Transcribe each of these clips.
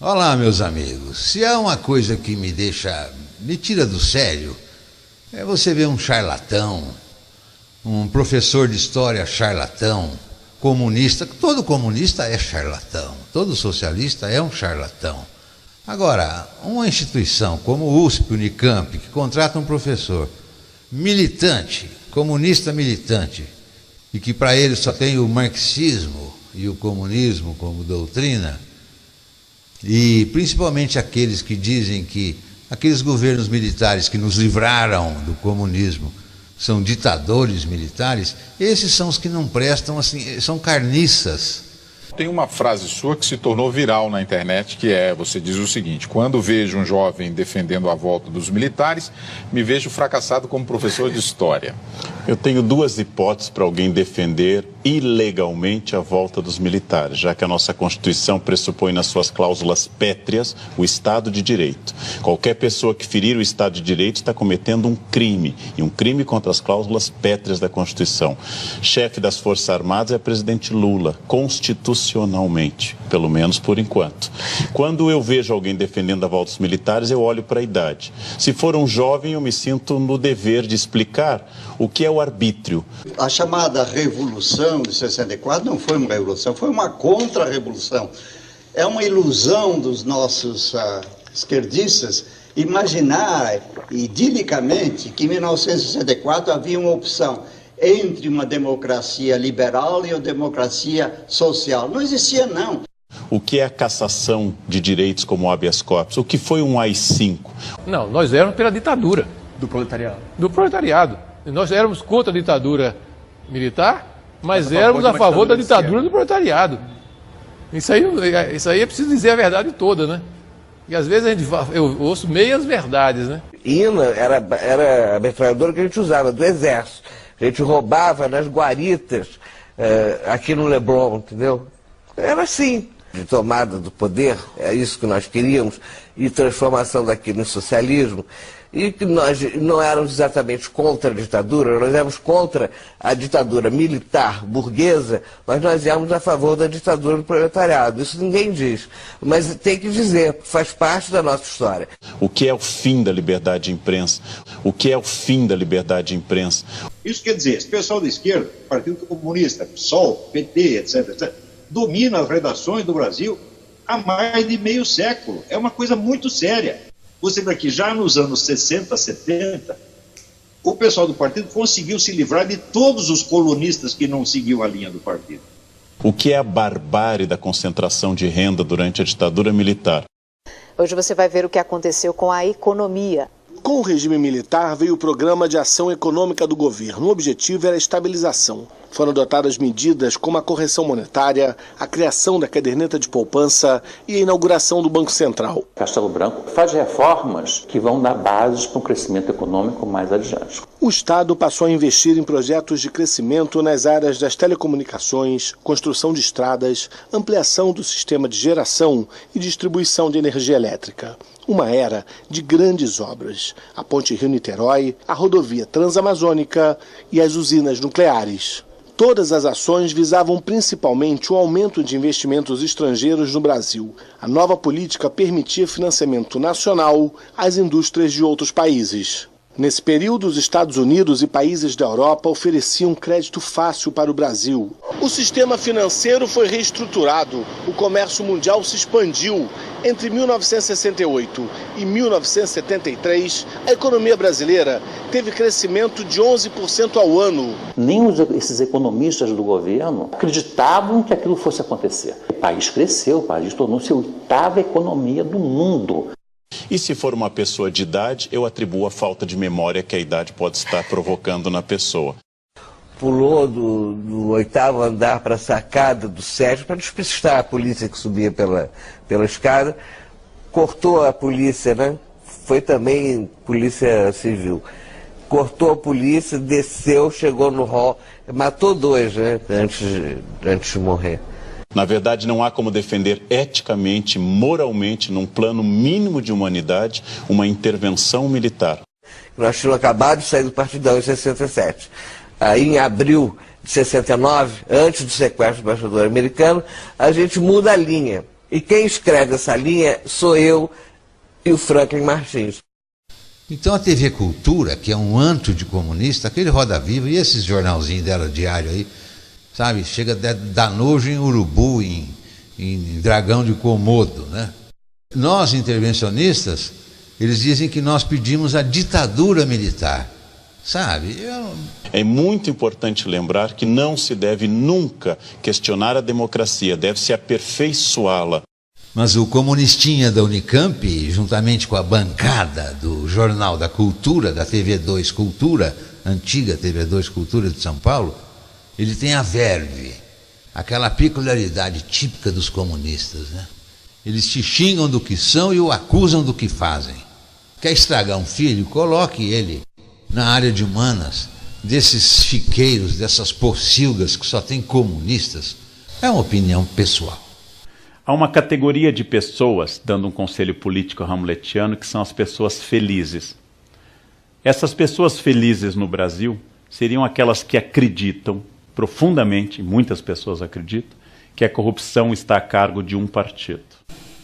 Olá, meus amigos. Se há uma coisa que me tira do sério, é você ver um charlatão, um professor de história charlatão, comunista. Todo comunista é charlatão, todo socialista é um charlatão. Agora, uma instituição como o USP, Unicamp, que contrata um professor militante, comunista militante, e que para ele só tem o marxismo e o comunismo como doutrina, e principalmente aqueles que dizem que aqueles governos militares que nos livraram do comunismo são ditadores militares, esses são os que não prestam, assim, são carniças. Tem uma frase sua que se tornou viral na internet, que você diz o seguinte: quando vejo um jovem defendendo a volta dos militares, me vejo fracassado como professor de história. Eu tenho duas hipóteses para alguém defender ilegalmente a volta dos militares, já que a nossa Constituição pressupõe nas suas cláusulas pétreas o Estado de Direito. Qualquer pessoa que ferir o Estado de Direito está cometendo um crime, e um crime contra as cláusulas pétreas da Constituição. Chefe das Forças Armadas é o presidente Lula, constitucionalmente, pelo menos por enquanto. Quando eu vejo alguém defendendo a volta dos militares, eu olho para a idade. Se for um jovem, eu me sinto no dever de explicar o que é o arbítrio. A chamada Revolução de 64 não foi uma revolução, foi uma contra-revolução. É uma ilusão dos nossos esquerdistas imaginar idilicamente que em 1964 havia uma opção entre uma democracia liberal e uma democracia social. Não existia, não. O que é a cassação de direitos como o habeas corpus? O que foi um AI-5? Não, nós éramos pela ditadura. Do proletariado. Do proletariado. Nós éramos contra a ditadura militar, mas éramos a favor da ditadura do proletariado. Isso aí é preciso dizer a verdade toda, né? E às vezes eu ouço meias verdades, né? INA era a metralhadora que a gente usava, do exército. A gente roubava nas guaritas, aqui no Leblon, entendeu? Era assim. De tomada do poder, é isso que nós queríamos, e transformação daquilo em socialismo. E que nós não éramos exatamente contra a ditadura, nós éramos contra a ditadura militar burguesa, mas nós éramos a favor da ditadura do proletariado. Isso ninguém diz, mas tem que dizer, faz parte da nossa história. O que é o fim da liberdade de imprensa? O que é o fim da liberdade de imprensa? Isso quer dizer, esse pessoal da esquerda, Partido Comunista, PSOL, PT, etc., domina as redações do Brasil há mais de meio século. É uma coisa muito séria. Você vê que já nos anos 60, 70, o pessoal do partido conseguiu se livrar de todos os colunistas que não seguiam a linha do partido. O que é a barbárie da concentração de renda durante a ditadura militar? Hoje você vai ver o que aconteceu com a economia. Com o regime militar veio o Programa de Ação Econômica do governo. O objetivo era a estabilização. Foram adotadas medidas como a correção monetária, a criação da caderneta de poupança e a inauguração do Banco Central. Castelo Branco faz reformas que vão dar bases para um crescimento econômico mais adiante. O Estado passou a investir em projetos de crescimento nas áreas das telecomunicações, construção de estradas, ampliação do sistema de geração e distribuição de energia elétrica. Uma era de grandes obras, a Ponte Rio-Niterói, a rodovia Transamazônica e as usinas nucleares. Todas as ações visavam principalmente o aumento de investimentos estrangeiros no Brasil. A nova política permitia financiamento nacional às indústrias de outros países. Nesse período, os Estados Unidos e países da Europa ofereciam crédito fácil para o Brasil. O sistema financeiro foi reestruturado, o comércio mundial se expandiu. Entre 1968 e 1973, a economia brasileira teve crescimento de 11% ao ano. Nem esses economistas do governo acreditavam que aquilo fosse acontecer. O país cresceu, o país tornou-se a 8ª economia do mundo. E se for uma pessoa de idade, eu atribuo a falta de memória que a idade pode estar provocando na pessoa. Pulou do 8º andar para a sacada do 7º para despistar a polícia que subia pela escada. Cortou a polícia, né? Foi também polícia civil. Cortou a polícia, desceu, chegou no hall, matou 2, né? Antes de morrer. Na verdade, não há como defender eticamente, moralmente, num plano mínimo de humanidade, uma intervenção militar. Nós tínhamos acabado de sair do Partidão em 67. Aí, em abril de 69, antes do sequestro do embaixador americano, a gente muda a linha. E quem escreve essa linha sou eu e o Franklin Martins. Então a TV Cultura, que é um antro de comunista, aquele Roda Viva e esses jornalzinhos dela diário aí, sabe, chega a dar nojo em urubu, em dragão de Komodo, né? Nós, intervencionistas, eles dizem que nós pedimos a ditadura militar, sabe? É muito importante lembrar que não se deve nunca questionar a democracia, deve-se aperfeiçoá-la. Mas o comunistinha da Unicamp, juntamente com a bancada do Jornal da Cultura, da TV2 Cultura, antiga TV2 Cultura de São Paulo, ele tem a verve, aquela peculiaridade típica dos comunistas, né? Eles te xingam do que são e o acusam do que fazem. Quer estragar um filho? Coloque ele na área de humanas, desses chiqueiros, dessas pocilgas que só tem comunistas. É uma opinião pessoal. Há uma categoria de pessoas, dando um conselho político hamletiano, que são as pessoas felizes. Essas pessoas felizes no Brasil seriam aquelas que acreditam profundamente, muitas pessoas acreditam, que a corrupção está a cargo de um partido.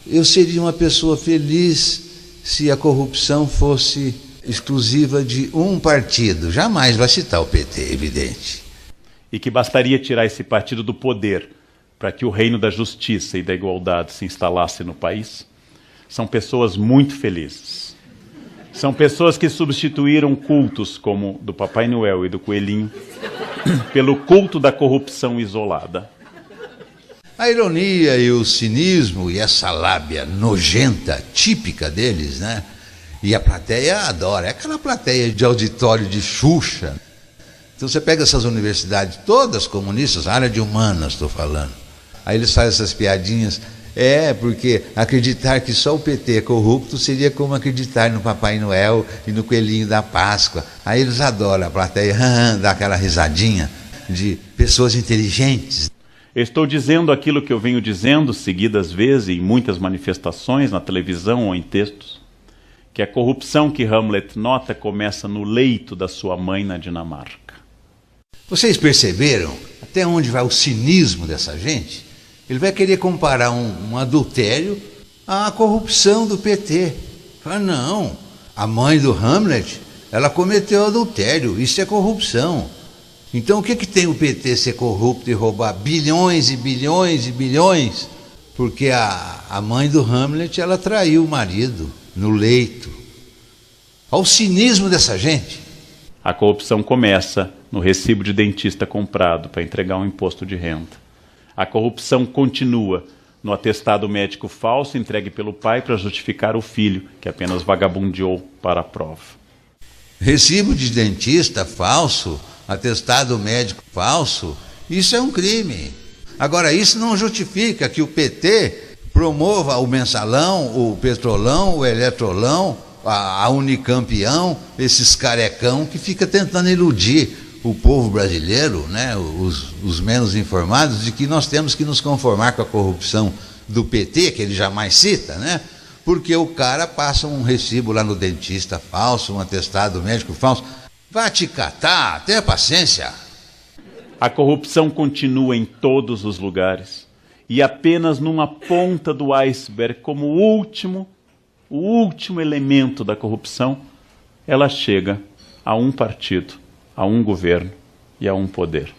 Eu seria uma pessoa feliz se a corrupção fosse exclusiva de um partido. Jamais vai citar o PT, evidente. E que bastaria tirar esse partido do poder para que o reino da justiça e da igualdade se instalasse no país. São pessoas muito felizes. São pessoas que substituíram cultos como do Papai Noel e do Coelhinho pelo culto da corrupção isolada. A ironia e o cinismo e essa lábia nojenta, típica deles, né? E a plateia adora, é aquela plateia de auditório de Xuxa. Então você pega essas universidades todas comunistas, área de humanas, estou falando. Aí eles fazem essas piadinhas, porque acreditar que só o PT é corrupto seria como acreditar no Papai Noel e no Coelhinho da Páscoa. Aí eles adoram, a plateia dá aquela risadinha de pessoas inteligentes. Eu estou dizendo aquilo que eu venho dizendo seguidas vezes em muitas manifestações, na televisão ou em textos, que a corrupção que Hamlet nota começa no leito da sua mãe na Dinamarca. Vocês perceberam até onde vai o cinismo dessa gente? Ele vai querer comparar um adultério à corrupção do PT. Fala, não, a mãe do Hamlet, ela cometeu adultério, isso é corrupção. Então o que tem o PT ser corrupto e roubar bilhões e bilhões e bilhões? Porque a mãe do Hamlet, ela traiu o marido no leito. Olha o cinismo dessa gente. A corrupção começa no recibo de dentista comprado para entregar um imposto de renda. A corrupção continua no atestado médico falso entregue pelo pai para justificar o filho, que apenas vagabundeou para a prova. Recibo de dentista falso, atestado médico falso, isso é um crime. Agora, isso não justifica que o PT promova o mensalão, o petrolão, o eletrolão, a Unicampião, esses carecão que fica tentando iludir o povo brasileiro, né, os menos informados, de que nós temos que nos conformar com a corrupção do PT, que ele jamais cita, né? Porque o cara passa um recibo lá no dentista falso, um atestado médico falso. Vai te catar, tenha paciência. A corrupção continua em todos os lugares e apenas numa ponta do iceberg, como o último elemento da corrupção, ela chega a um partido, a um governo e a um poder.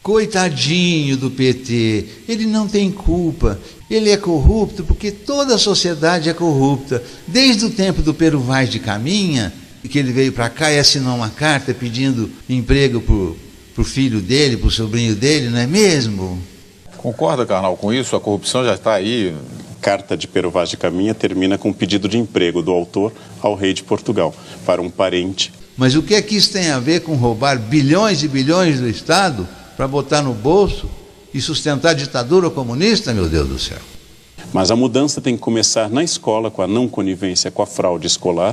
Coitadinho do PT, ele não tem culpa, ele é corrupto porque toda a sociedade é corrupta. Desde o tempo do Pero Vaz de Caminha, que ele veio para cá e assinou uma carta pedindo emprego para o filho dele, para o sobrinho dele, não é mesmo? Concorda, Karnal, com isso? A corrupção já está aí. Carta de Pero Vaz de Caminha termina com um pedido de emprego do autor ao rei de Portugal, para um parente. Mas o que é que isso tem a ver com roubar bilhões e bilhões do Estado para botar no bolso e sustentar a ditadura comunista, meu Deus do céu? Mas a mudança tem que começar na escola, com a não conivência com a fraude escolar.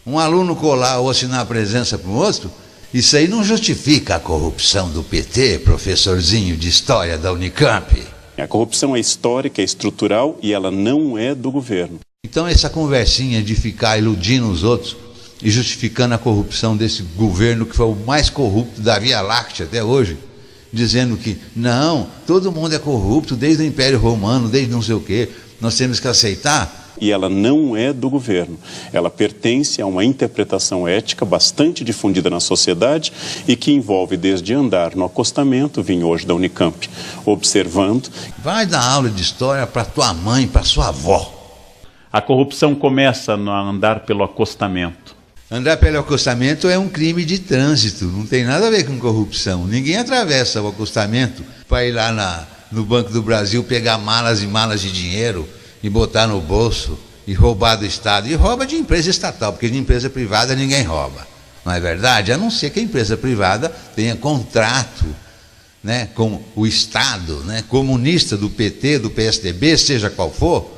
Um aluno colar ou assinar a presença para o outro, isso aí não justifica a corrupção do PT, professorzinho de história da Unicamp. A corrupção é histórica, é estrutural e ela não é do governo. Então essa conversinha de ficar iludindo os outros e justificando a corrupção desse governo que foi o mais corrupto da Via Láctea até hoje, dizendo que não, todo mundo é corrupto desde o Império Romano, desde não sei o quê. Nós temos que aceitar. E ela não é do governo. Ela pertence a uma interpretação ética bastante difundida na sociedade e que envolve desde andar no acostamento, vim hoje da Unicamp, observando. Vai dar aula de história para tua mãe, para sua avó. A corrupção começa no andar pelo acostamento. Andar pelo acostamento é um crime de trânsito, não tem nada a ver com corrupção. Ninguém atravessa o acostamento para ir lá no Banco do Brasil pegar malas e malas de dinheiro e botar no bolso e roubar do Estado. E rouba de empresa estatal, porque de empresa privada ninguém rouba. Não é verdade? A não ser que a empresa privada tenha contrato, né, com o Estado, né, comunista do PT, do PSDB, seja qual for.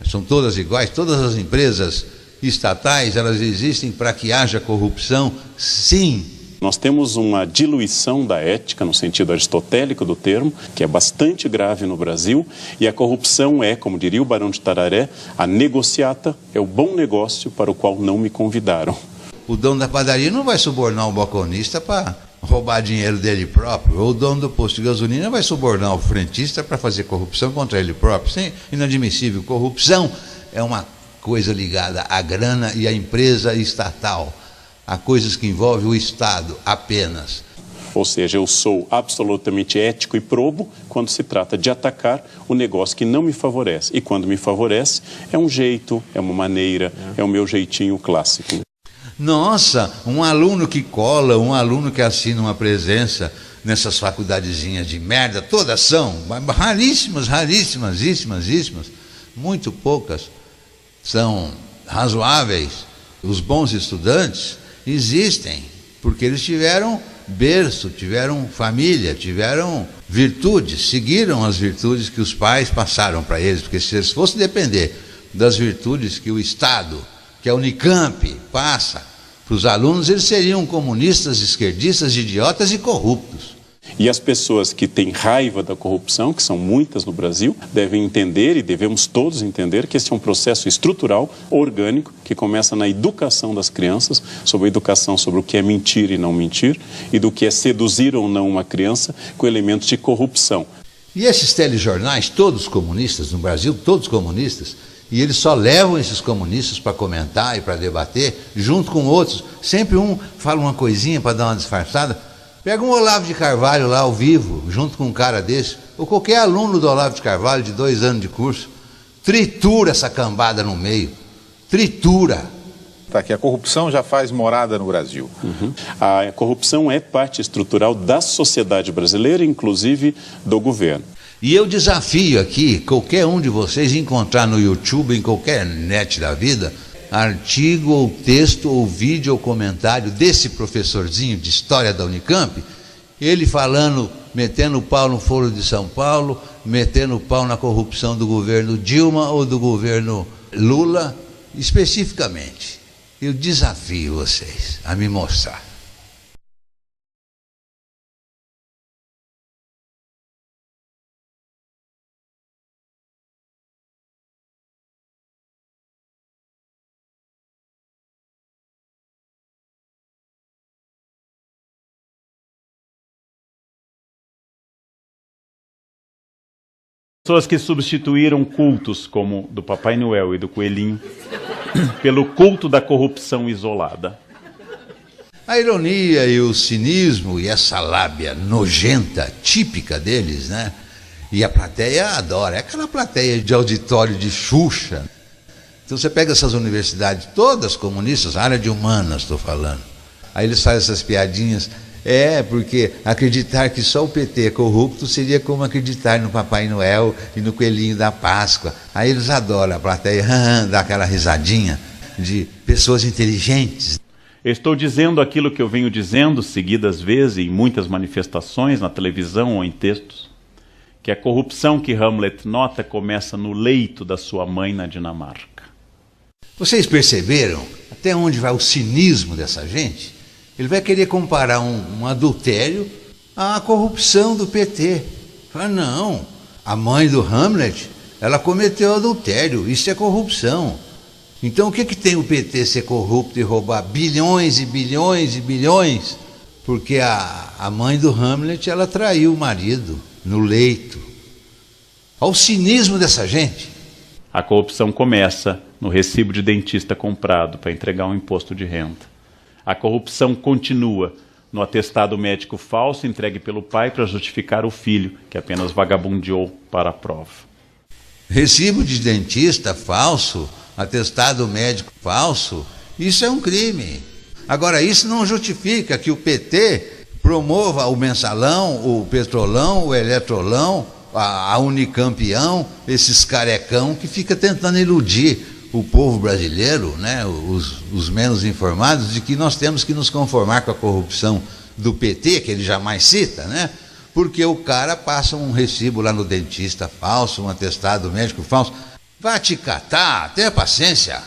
São todas iguais, todas as empresas estatais, elas existem para que haja corrupção, sim. Nós temos uma diluição da ética, no sentido aristotélico do termo, que é bastante grave no Brasil, e a corrupção é, como diria o Barão de Tararé, a negociata, é o bom negócio para o qual não me convidaram. O dono da padaria não vai subornar o balconista para roubar dinheiro dele próprio, ou o dono do posto de gasolina vai subornar o frentista para fazer corrupção contra ele próprio. Isso é inadmissível. Corrupção é uma coisa ligada à grana e à empresa estatal. Há coisas que envolvem o Estado apenas. Ou seja, eu sou absolutamente ético e probo quando se trata de atacar o negócio que não me favorece. E quando me favorece, é um jeito, é uma maneira, é o meu jeitinho clássico. Nossa, um aluno que cola, um aluno que assina uma presença nessas faculdadezinhas de merda, todas são raríssimas, muito poucas são razoáveis. Os bons estudantes existem, porque eles tiveram berço, tiveram família, tiveram virtudes, seguiram as virtudes que os pais passaram para eles, porque se eles fossem depender das virtudes que o Estado, que a Unicamp passa para os alunos, eles seriam comunistas, esquerdistas, idiotas e corruptos. E as pessoas que têm raiva da corrupção, que são muitas no Brasil, devem entender, e devemos todos entender, que esse é um processo estrutural, orgânico, que começa na educação das crianças, sobre a educação sobre o que é mentir e não mentir, e do que é seduzir ou não uma criança com elementos de corrupção. E esses telejornais, todos comunistas no Brasil, todos comunistas, e eles só levam esses comunistas para comentar e para debater, junto com outros. Sempre um fala uma coisinha para dar uma disfarçada. Pega um Olavo de Carvalho lá ao vivo, junto com um cara desse, ou qualquer aluno do Olavo de Carvalho de 2 anos de curso, tritura essa cambada no meio, tritura. Tá, que a corrupção já faz morada no Brasil. A corrupção é parte estrutural da sociedade brasileira, inclusive do governo. E eu desafio aqui, qualquer um de vocês encontrar no YouTube, em qualquer net da vida, artigo ou texto ou vídeo ou comentário desse professorzinho de história da Unicamp, ele falando, metendo o pau no Foro de São Paulo, metendo o pau na corrupção do governo Dilma ou do governo Lula, especificamente. Eu desafio vocês a me mostrar. Pessoas que substituíram cultos como do Papai Noel e do Coelhinho pelo culto da corrupção isolada. A ironia e o cinismo e essa lábia nojenta, típica deles, né? E a plateia adora, é aquela plateia de auditório de Xuxa. Então você pega essas universidades todas comunistas, área de humanas estou falando, aí eles fazem essas piadinhas. Porque acreditar que só o PT é corrupto seria como acreditar no Papai Noel e no Coelhinho da Páscoa. Aí eles adoram, a plateia dá aquela risadinha de pessoas inteligentes. Estou dizendo aquilo que eu venho dizendo seguidas vezes em muitas manifestações, na televisão ou em textos, que a corrupção que Hamlet nota começa no leito da sua mãe na Dinamarca. Vocês perceberam até onde vai o cinismo dessa gente? Ele vai querer comparar um adultério à corrupção do PT. Fala, não, a mãe do Hamlet, ela cometeu adultério, isso é corrupção. Então o que tem o PT ser corrupto e roubar bilhões e bilhões e bilhões? Porque a mãe do Hamlet, ela traiu o marido no leito. Olha o cinismo dessa gente. A corrupção começa no recibo de dentista comprado para entregar um imposto de renda. A corrupção continua no atestado médico falso entregue pelo pai para justificar o filho, que apenas vagabundeou para a prova. Recibo de dentista falso, atestado médico falso, isso é um crime. Agora, isso não justifica que o PT promova o mensalão, o petrolão, o eletrolão, a Unicampeão, esses carecão que fica tentando iludir o povo brasileiro, né, os menos informados, de que nós temos que nos conformar com a corrupção do PT, que ele jamais cita, né, porque o cara passa um recibo lá no dentista falso, um atestado médico falso. Vai te catar, tenha paciência.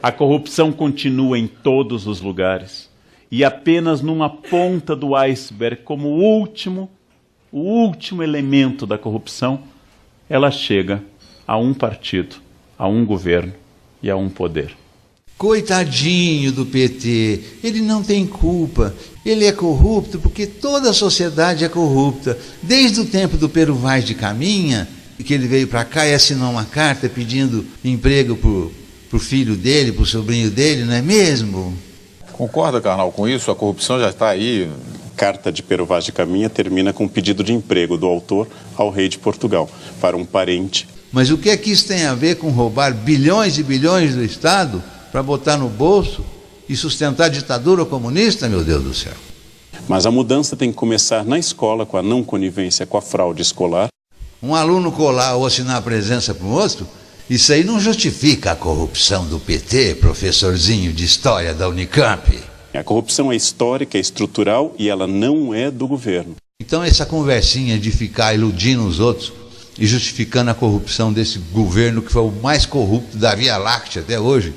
A corrupção continua em todos os lugares e apenas numa ponta do iceberg, como o último elemento da corrupção, ela chega a um partido, a um governo e a um poder. Coitadinho do PT, ele não tem culpa, ele é corrupto porque toda a sociedade é corrupta. Desde o tempo do Pero Vaz de Caminha, que ele veio para cá e assinou uma carta pedindo emprego para o filho dele, para o sobrinho dele, não é mesmo? Concorda, Karnal, com isso? A corrupção já está aí. Carta de Pero Vaz de Caminha termina com um pedido de emprego do autor ao rei de Portugal, para um parente. Mas o que é que isso tem a ver com roubar bilhões e bilhões do Estado para botar no bolso e sustentar a ditadura comunista, meu Deus do céu? Mas a mudança tem que começar na escola, com a não conivência com a fraude escolar. Um aluno colar ou assinar a presença para o outro, isso aí não justifica a corrupção do PT, professorzinho de história da Unicamp. A corrupção é histórica, é estrutural e ela não é do governo. Então essa conversinha de ficar iludindo os outros e justificando a corrupção desse governo que foi o mais corrupto da Via Láctea até hoje,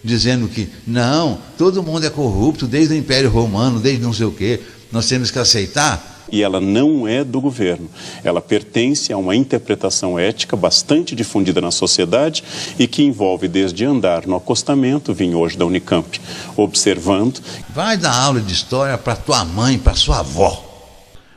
dizendo que não, todo mundo é corrupto desde o Império Romano, desde não sei o quê, nós temos que aceitar. E ela não é do governo. Ela pertence a uma interpretação ética bastante difundida na sociedade e que envolve desde andar no acostamento, vim hoje da Unicamp, observando. Vai dar aula de história para tua mãe, para sua avó.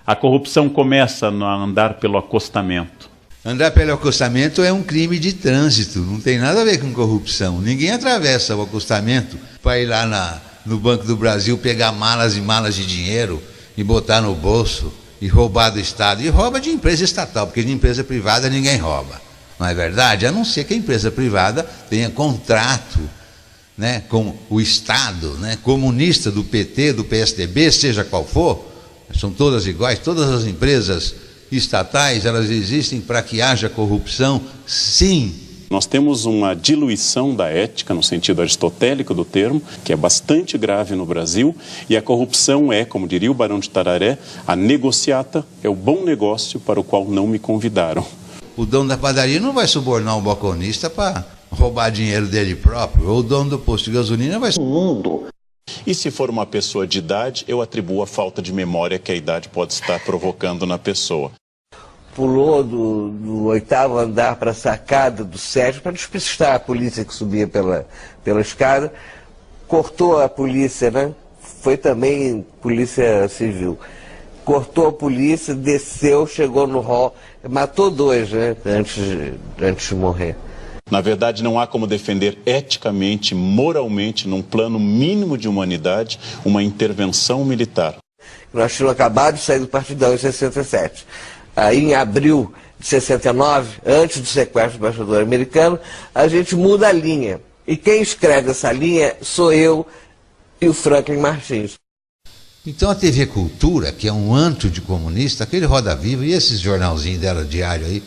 A corrupção começa no andar pelo acostamento. Andar pelo acostamento é um crime de trânsito, não tem nada a ver com corrupção. Ninguém atravessa o acostamento para ir lá no Banco do Brasil pegar malas e malas de dinheiro e botar no bolso e roubar do Estado. E rouba de empresa estatal, porque de empresa privada ninguém rouba. Não é verdade? A não ser que a empresa privada tenha contrato, né, com o Estado, né, comunista do PT, do PSDB, seja qual for. São todas iguais, todas as empresas estatais, elas existem para que haja corrupção, sim. Nós temos uma diluição da ética, no sentido aristotélico do termo, que é bastante grave no Brasil, e a corrupção é, como diria o Barão de Tararé, a negociata, é o bom negócio para o qual não me convidaram. O dono da padaria não vai subornar um balconista para roubar dinheiro dele próprio, ou o dono do posto de gasolina vai... E se for uma pessoa de idade, eu atribuo a falta de memória que a idade pode estar provocando na pessoa. Pulou do 8º andar para a sacada do 7º para despistar a polícia que subia pela escada, cortou a polícia, né? Foi também polícia civil. Cortou a polícia, desceu, chegou no hall, matou 2, né? Antes de morrer. Na verdade, não há como defender eticamente, moralmente, num plano mínimo de humanidade, uma intervenção militar. Nós tínhamos acabado de sair do Partidão em 67. Aí, em abril de 69, antes do sequestro do embaixador americano, a gente muda a linha. E quem escreve essa linha sou eu e o Franklin Martins. Então a TV Cultura, que é um antro de comunista, aquele Roda Viva e esses jornalzinhos dela diário aí,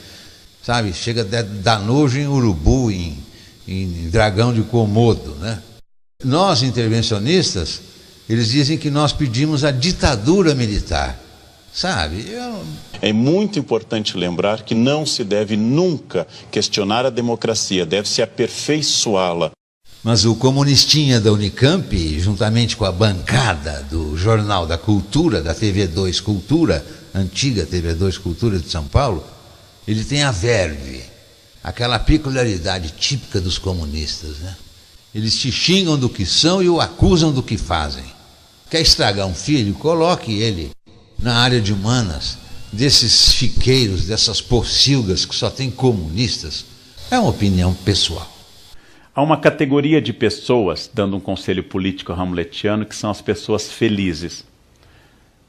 sabe, chega a dar nojo em Urubu, em Dragão de Komodo, né? Nós, intervencionistas, eles dizem que nós pedimos a ditadura militar, sabe? É muito importante lembrar que não se deve nunca questionar a democracia, deve-se aperfeiçoá-la. Mas o comunistinha da Unicamp, juntamente com a bancada do Jornal da Cultura, da TV2 Cultura, antiga TV2 Cultura de São Paulo, ele tem a verve, aquela peculiaridade típica dos comunistas, né? Eles te xingam do que são e o acusam do que fazem. Quer estragar um filho? Coloque ele na área de humanas, desses chiqueiros, dessas pocilgas que só tem comunistas, É uma opinião pessoal. Há uma categoria de pessoas, dando um conselho político hamletiano, que são as pessoas felizes.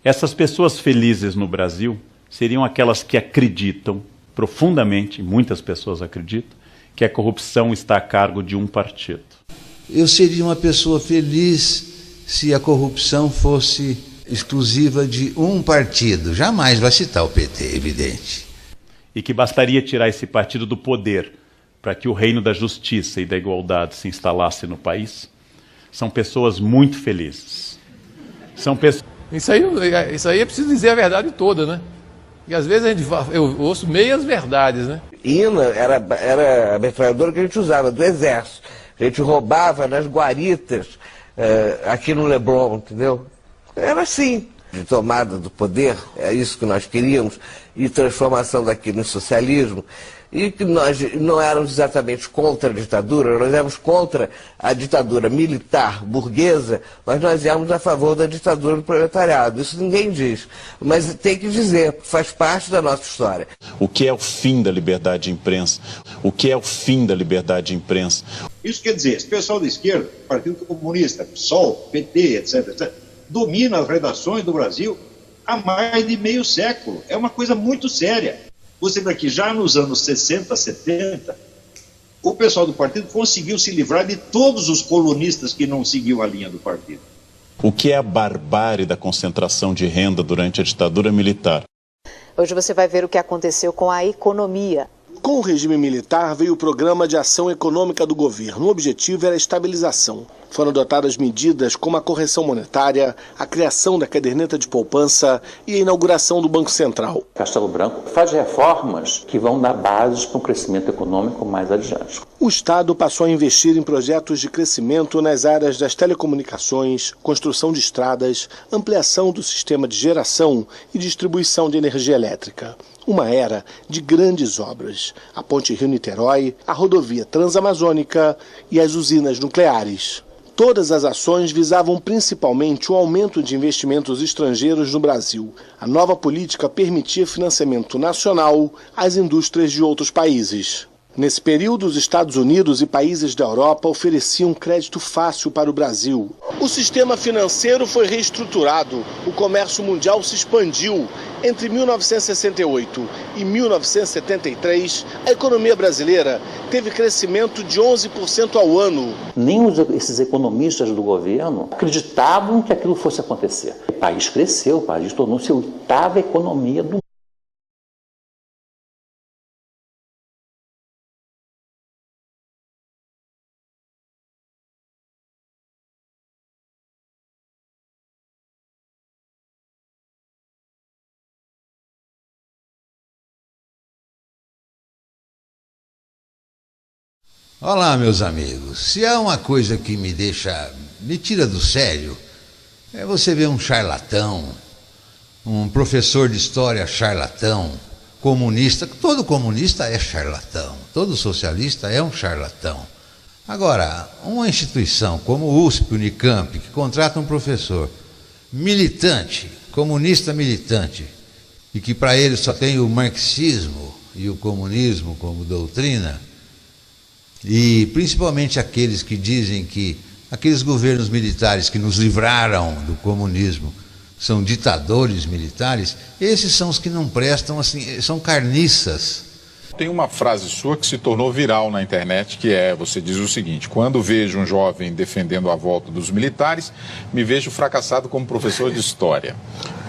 Essas pessoas felizes no Brasil seriam aquelas que acreditam profundamente, muitas pessoas acreditam, que a corrupção está a cargo de um partido. Eu seria uma pessoa feliz se a corrupção fosse exclusiva de um partido. Jamais vai citar o PT, evidente. E que bastaria tirar esse partido do poder para que o reino da justiça e da igualdade se instalasse no país. São pessoas muito felizes. São pessoas... Isso aí é preciso dizer a verdade toda, né? E às vezes eu ouço meias verdades, né? Hina era a metralhadora que a gente usava, do exército. A gente roubava nas guaritas, aqui no Leblon, entendeu? Era assim, de tomada do poder, é isso que nós queríamos, e transformação daquilo em socialismo. E que nós não éramos exatamente contra a ditadura, nós éramos contra a ditadura militar burguesa, mas nós éramos a favor da ditadura do proletariado. Isso ninguém diz, mas tem que dizer, faz parte da nossa história. O que é o fim da liberdade de imprensa? O que é o fim da liberdade de imprensa? Isso quer dizer, esse pessoal da esquerda, Partido Comunista, PSOL, PT, etc., domina as redações do Brasil há mais de meio século. É uma coisa muito séria. Você vê que já nos anos 60, 70, o pessoal do partido conseguiu se livrar de todos os colunistas que não seguiam a linha do partido. O que é a barbárie da concentração de renda durante a ditadura militar? Hoje você vai ver o que aconteceu com a economia. Com o regime militar veio o Programa de Ação Econômica do governo. O objetivo era a estabilização. Foram adotadas medidas como a correção monetária, a criação da caderneta de poupança e a inauguração do Banco Central. Castelo Branco faz reformas que vão dar bases para um crescimento econômico mais adiante. O Estado passou a investir em projetos de crescimento nas áreas das telecomunicações, construção de estradas, ampliação do sistema de geração e distribuição de energia elétrica. Uma era de grandes obras, a Ponte Rio-Niterói, a rodovia Transamazônica e as usinas nucleares. Todas as ações visavam principalmente o aumento de investimentos estrangeiros no Brasil. A nova política permitia financiamento nacional às indústrias de outros países. Nesse período, os Estados Unidos e países da Europa ofereciam crédito fácil para o Brasil. O sistema financeiro foi reestruturado, o comércio mundial se expandiu. Entre 1968 e 1973, a economia brasileira teve crescimento de 11% ao ano. Nem esses economistas do governo acreditavam que aquilo fosse acontecer. O país cresceu, o país tornou-se a 8ª economia do mundo. Olá, meus amigos. Se há uma coisa que me tira do sério, é você ver um charlatão, um professor de história charlatão, comunista. Todo comunista é charlatão, todo socialista é um charlatão. Agora, uma instituição como o USP, Unicamp, que contrata um professor militante, comunista militante, e que para ele só tem o marxismo e o comunismo como doutrina, e principalmente aqueles que dizem que aqueles governos militares que nos livraram do comunismo são ditadores militares, esses são os que não prestam, assim, são carniças. Tem uma frase sua que se tornou viral na internet, que você diz o seguinte: quando vejo um jovem defendendo a volta dos militares, me vejo fracassado como professor de história.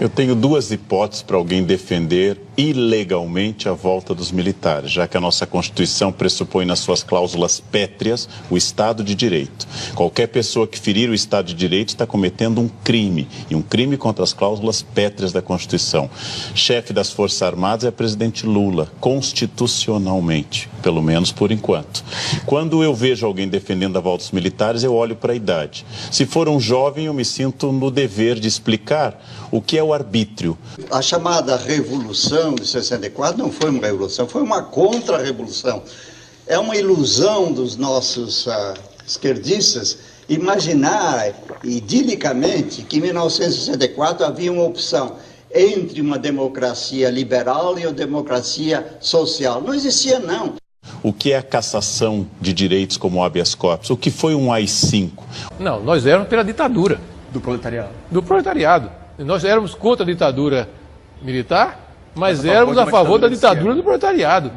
Eu tenho duas hipóteses para alguém defender ilegalmente a volta dos militares, já que a nossa Constituição pressupõe nas suas cláusulas pétreas o Estado de Direito. Qualquer pessoa que ferir o Estado de Direito está cometendo um crime, e um crime contra as cláusulas pétreas da Constituição. Chefe das Forças Armadas é presidente Lula, constitucionalmente, pelo menos por enquanto. Quando eu vejo alguém defendendo a volta dos militares, eu olho para a idade. Se for um jovem, eu me sinto no dever de explicar o que é o arbítrio. A chamada Revolução de 64 não foi uma revolução, foi uma contra-revolução. É uma ilusão dos nossos esquerdistas imaginar idilicamente que em 1964 havia uma opção entre uma democracia liberal e uma democracia social. Não existia, não. O que é a cassação de direitos como habeas corpus? O que foi um AI-5? Não, nós éramos pela ditadura. Do proletariado. Do proletariado. Nós éramos contra a ditadura militar, mas éramos a favor da ditadura do proletariado.